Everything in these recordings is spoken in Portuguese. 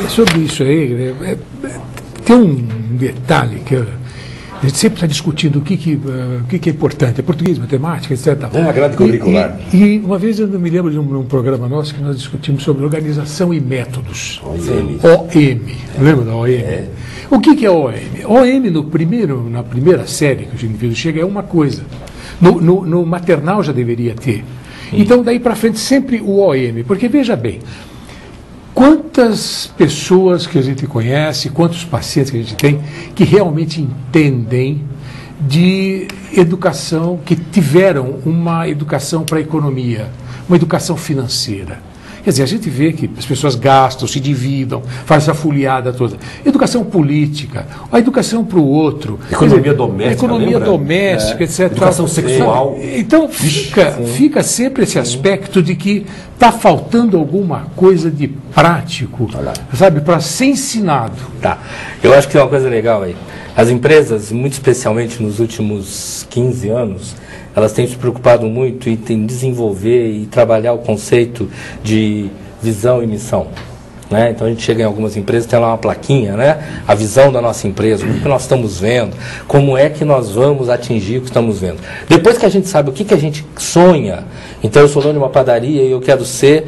Sobre isso aí, tem um detalhe que a gente sempre está discutindo o que é importante, é português, matemática, etc. É a grade curricular. E uma vez eu me lembro de um programa nosso que nós discutimos sobre organização e métodos. OM. Lembra da OM? O que é OM? OM, na primeira série que o indivíduo chega, é uma coisa. No maternal já deveria ter. Então, daí para frente, sempre o OM. Porque, veja bem, quantas pessoas que a gente conhece, quantos pacientes que a gente tem que realmente entendem de educação, que tiveram uma educação para a economia, uma educação financeira. Quer dizer, a gente vê que as pessoas gastam, se dividam, fazem essa folheada toda. Educação política, a educação para o outro. Economia doméstica, etc. Educação sexual. Então, fica sempre esse aspecto de que está faltando alguma coisa de prático, sabe, para ser ensinado. Tá. Eu acho que tem uma coisa legal aí. As empresas, muito especialmente nos últimos 15 anos, elas têm se preocupado muito em desenvolver e trabalhar o conceito de visão e missão. Né? Então a gente chega em algumas empresas, tem lá uma plaquinha, né? A visão da nossa empresa, o que nós estamos vendo, como é que nós vamos atingir o que estamos vendo. Depois que a gente sabe o que a gente sonha, então eu sou dono de uma padaria e eu quero ser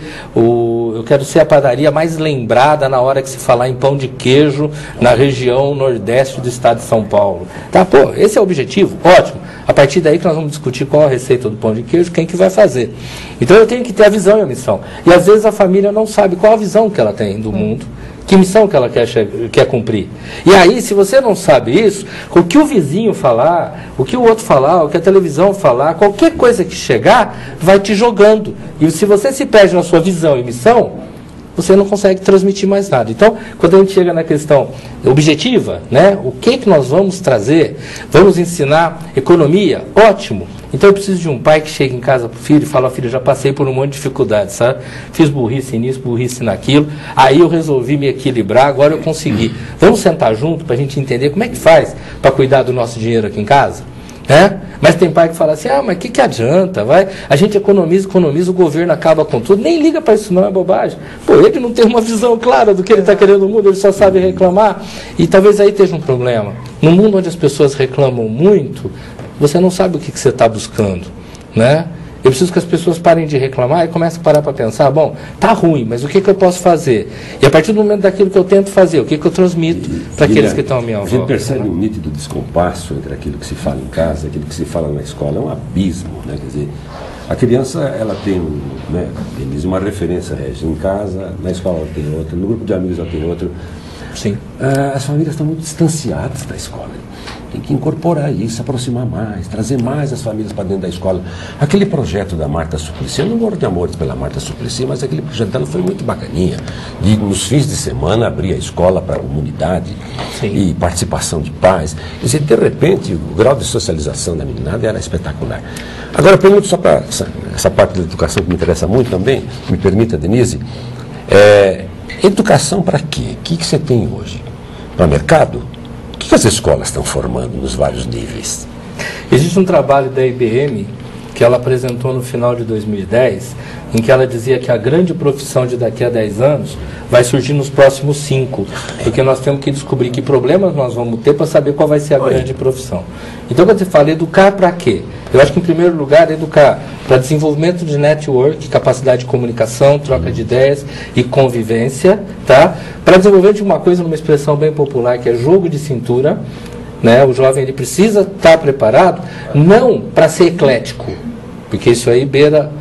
a padaria mais lembrada na hora que se falar em pão de queijo na região nordeste do estado de São Paulo. Tá, pô, esse é o objetivo? Ótimo. A partir daí que nós vamos discutir qual a receita do pão de queijo, quem que vai fazer. Então eu tenho que ter a visão e a missão. E às vezes a família não sabe qual a visão que ela tem do mundo, que missão que ela quer cumprir. E aí, se você não sabe isso, o que o vizinho falar, o que o outro falar, o que a televisão falar, qualquer coisa que chegar, vai te jogando. E se você se perde na sua visão e missão, você não consegue transmitir mais nada. Então, quando a gente chega na questão objetiva, né, o que nós vamos trazer? Vamos ensinar economia? Ótimo. Então eu preciso de um pai que chega em casa para o filho e fala: filho, já passei por um monte de dificuldades, sabe? Fiz burrice nisso, burrice naquilo, aí eu resolvi me equilibrar, agora eu consegui. Vamos sentar junto para a gente entender como é que faz para cuidar do nosso dinheiro aqui em casa? Né? Mas tem pai que fala assim: mas o que adianta? A gente economiza, o governo acaba com tudo. Nem liga para isso, não, é bobagem. Pô, ele não tem uma visão clara do que ele está querendo no mundo, ele só sabe reclamar. E talvez aí esteja um problema. No mundo onde as pessoas reclamam muito, você não sabe o que você está buscando, né? Eu preciso que as pessoas parem de reclamar e comecem a parar para pensar: bom, tá ruim, mas o que eu posso fazer? E a partir do momento daquilo que eu tento fazer, o que eu transmito para aqueles que estão à minha volta? A gente percebe um nítido descompasso entre aquilo que se fala em casa e aquilo que se fala na escola. É um abismo, né? Quer dizer, a criança, ela tem uma referência em casa, na escola ela tem outra, no grupo de amigos ela tem outra. Sim. As famílias estão muito distanciadas da escola. Tem que incorporar isso, aproximar mais, trazer mais as famílias para dentro da escola. Aquele projeto da Marta Suplicy, eu não morro de amores pela Marta Suplicy, mas aquele projeto dela foi muito bacaninha. De, nos fins de semana, abrir a escola para a comunidade. Sim. E participação de pais. Quer dizer, de repente, o grau de socialização da meninada era espetacular. Agora, eu pergunto só para essa parte da educação que me interessa muito também, me permita, Denise, educação para quê? O que você tem hoje? Para mercado? O que as escolas estão formando nos vários níveis? Existe um trabalho da IBM que ela apresentou no final de 2010, em que ela dizia que a grande profissão de daqui a 10 anos vai surgir nos próximos 5, porque nós temos que descobrir que problemas nós vamos ter para saber qual vai ser a grande profissão. Então, quando você fala educar para quê? Eu acho que, em primeiro lugar, educar para desenvolvimento de network, capacidade de comunicação, troca de ideias e convivência, tá? Para desenvolvimento de uma coisa, numa expressão bem popular, que é jogo de cintura, né? O jovem ele precisa estar preparado, não para ser eclético, porque isso aí beira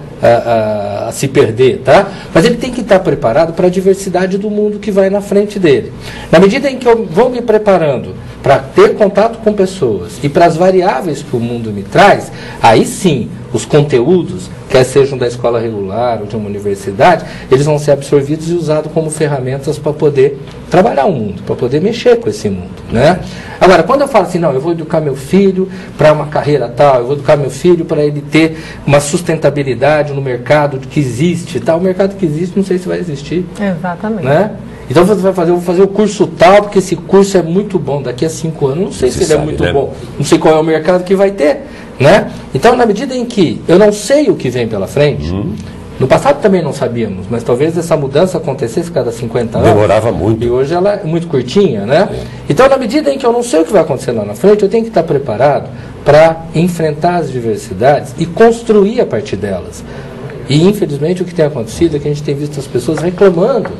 a se perder, tá? Mas ele tem que estar preparado para a diversidade do mundo que vai na frente dele. Na medida em que eu vou me preparando para ter contato com pessoas e para as variáveis que o mundo me traz, aí sim, os conteúdos, quer sejam da escola regular ou de uma universidade, eles vão ser absorvidos e usados como ferramentas para poder trabalhar o mundo, para poder mexer com esse mundo, né? Agora, quando eu falo assim, não, eu vou educar meu filho para uma carreira tal, eu vou educar meu filho para ele ter uma sustentabilidade no mercado que existe, tal, o mercado que existe, não sei se vai existir. Exatamente. Né? Então você vai fazer, eu vou fazer o curso tal, porque esse curso é muito bom, daqui a 5 anos, não sei se ele é muito bom, não sei qual é o mercado que vai ter, né? Então, na medida em que eu não sei o que vem pela frente, No passado também não sabíamos, mas talvez essa mudança acontecesse cada 50 anos. Demorava muito. E hoje ela é muito curtinha, né? Então, na medida em que eu não sei o que vai acontecer lá na frente, eu tenho que estar preparado para enfrentar as diversidades e construir a partir delas. E, infelizmente, o que tem acontecido é que a gente tem visto as pessoas reclamando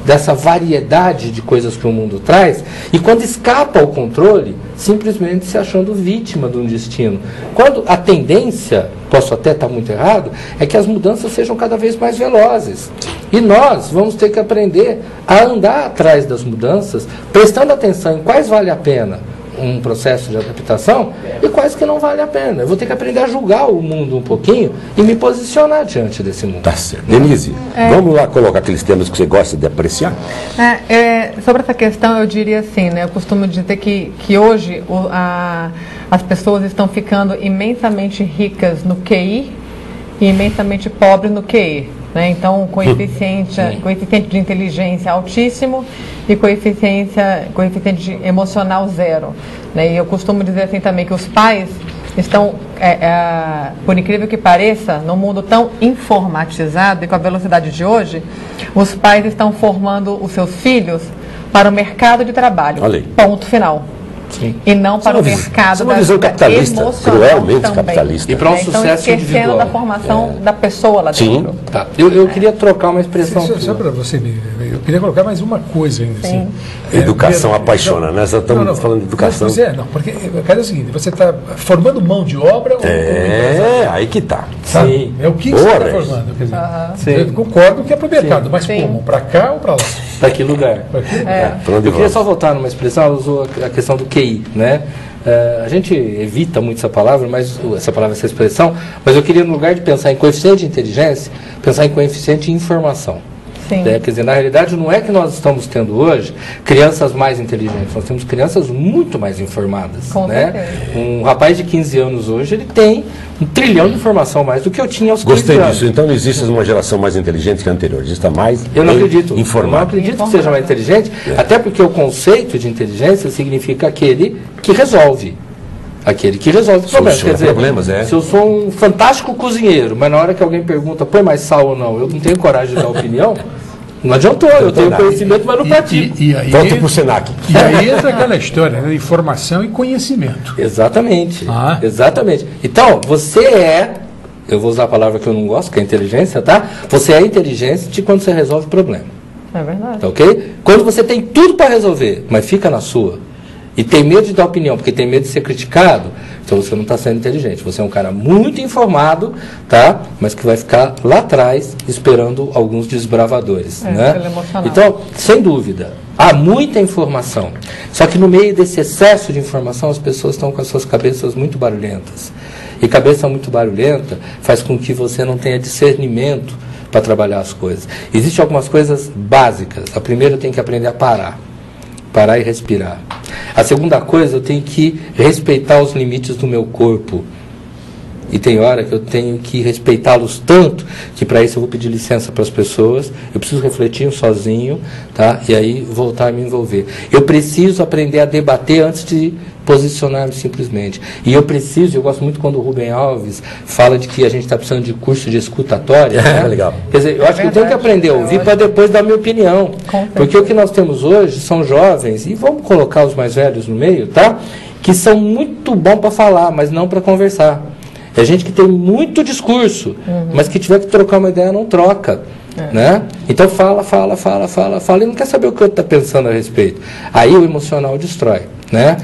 dessa variedade de coisas que o mundo traz, e quando escapa ao controle, simplesmente se achando vítima de um destino. Quando a tendência, posso até estar muito errado, é que as mudanças sejam cada vez mais velozes. E nós vamos ter que aprender a andar atrás das mudanças, prestando atenção em quais vale a pena um processo de adaptação e quais que não vale a pena. Eu vou ter que aprender a julgar o mundo um pouquinho e me posicionar diante desse mundo. Tá certo. Denise, vamos lá colocar aqueles temas que você gosta de apreciar? Sobre essa questão, eu diria assim, né? Eu costumo dizer que hoje as pessoas estão ficando imensamente ricas no QI e imensamente pobres no QE. Né? Então, coeficiente de inteligência altíssimo e coeficiente emocional zero. Né? E eu costumo dizer assim também que os pais estão, por incrível que pareça, num mundo tão informatizado e com a velocidade de hoje, os pais estão formando os seus filhos para o mercado de trabalho. Ponto final. Sim. E não para o mercado da visão capitalista, cruelmente também. capitalista. E para um sucesso esquecendo individual. da formação da pessoa lá dentro. Tá. Eu queria trocar uma expressão. Só para você, eu queria colocar mais uma coisa ainda. Assim. Educação apaixona, né? Nós estamos falando de educação. Porque eu quero o seguinte, você está formando mão de obra aí que tá. Sim. É o que você está formando. Quer dizer, eu concordo que é para o mercado, mas como? Para cá ou para lá? Para que lugar? Eu queria só voltar numa expressão, ela usou a questão do QI, né? A gente evita muito essa palavra, essa expressão, mas eu queria, no lugar de pensar em coeficiente de inteligência, pensar em coeficiente de informação. Quer dizer, na realidade, não é que nós estamos tendo hoje crianças mais inteligentes, nós temos crianças muito mais informadas. Né? Um rapaz de 15 anos hoje, ele tem 1 trilhão de informação mais do que eu tinha aos 15 Gostei anos. disso. Então não existe uma geração mais inteligente que a anterior, existe mais eu não acredito. informada. Eu não acredito que seja mais inteligente, até porque o conceito de inteligência significa aquele que resolve. Aquele que resolve problemas. Quer dizer, se eu sou um fantástico cozinheiro, mas na hora que alguém pergunta, põe mais sal ou não, eu não tenho coragem de dar opinião, não adiantou, eu tenho conhecimento, mas não pratico. Volta para o Senac. E aí entra aquela história, né? Informação e conhecimento. Exatamente. Exatamente. Então, você eu vou usar a palavra que eu não gosto, que é inteligência, tá? Você é inteligente quando você resolve problema. É verdade. Tá, ok? Quando você tem tudo para resolver, mas fica na sua, e tem medo de dar opinião, porque tem medo de ser criticado, então você não está sendo inteligente. Você é um cara muito informado, tá? Mas que vai ficar lá atrás esperando alguns desbravadores. Né? Então, sem dúvida, há muita informação. Só que no meio desse excesso de informação, as pessoas estão com as suas cabeças muito barulhentas. E cabeça muito barulhenta faz com que você não tenha discernimento para trabalhar as coisas. Existem algumas coisas básicas. A primeira, eu tenho que aprender a parar e respirar. A segunda coisa, eu tenho que respeitar os limites do meu corpo. E tem hora que eu tenho que respeitá-los tanto que para isso eu vou pedir licença para as pessoas, eu preciso refletir sozinho, tá? E aí voltar a me envolver. Eu preciso aprender a debater antes de posicionar-me simplesmente. E eu gosto muito quando o Rubem Alves fala de que a gente está precisando de curso de escutatória. Né? Legal. Quer dizer, eu acho que eu tenho que aprender a ouvir para depois dar a minha opinião. Porque o que nós temos hoje são jovens, e vamos colocar os mais velhos no meio, tá? Que são muito bons para falar, mas não para conversar. É gente que tem muito discurso, mas que tiver que trocar uma ideia, não troca. Né? Então fala e não quer saber o que o outro está pensando a respeito. Aí o emocional destrói. Né?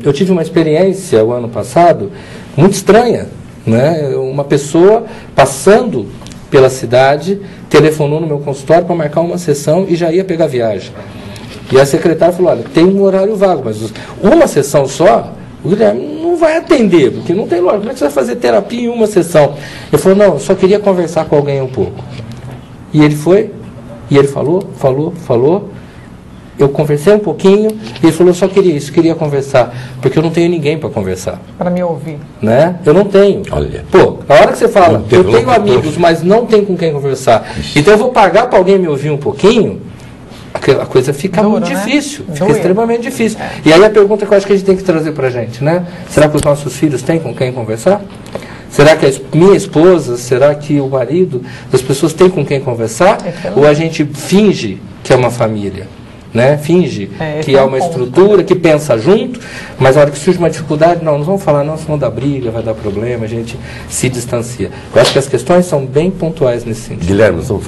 Eu tive uma experiência o ano passado muito estranha. Né? Uma pessoa passando pela cidade telefonou no meu consultório para marcar uma sessão e já ia pegar viagem. E a secretária falou, olha, tem um horário vago, mas uma sessão só, o Guilherme não vai atender, porque não tem lógica. Como é que você vai fazer terapia em uma sessão? Ele falou, não, eu só queria conversar com alguém um pouco. E ele foi, e ele falou. Eu conversei um pouquinho, e ele falou, eu só queria isso, queria conversar, porque eu não tenho ninguém para conversar. Para me ouvir. Né? Eu não tenho. Olha. Pô, a hora que você fala, eu tenho amigos, mas não tenho com quem conversar, então eu vou pagar para alguém me ouvir um pouquinho, a coisa fica muito difícil, fica extremamente difícil. E aí a pergunta que eu acho que a gente tem que trazer para a gente, né? Será que os nossos filhos têm com quem conversar? Será que a minha esposa, será que o marido, as pessoas têm com quem conversar? Ou a gente finge que é uma família? Né? Finge que é uma estrutura, que pensa junto, mas na hora que surge uma dificuldade, não vamos falar, não, senão dá briga, vai dar problema, a gente se distancia. Eu acho que as questões são bem pontuais nesse sentido. Guilherme,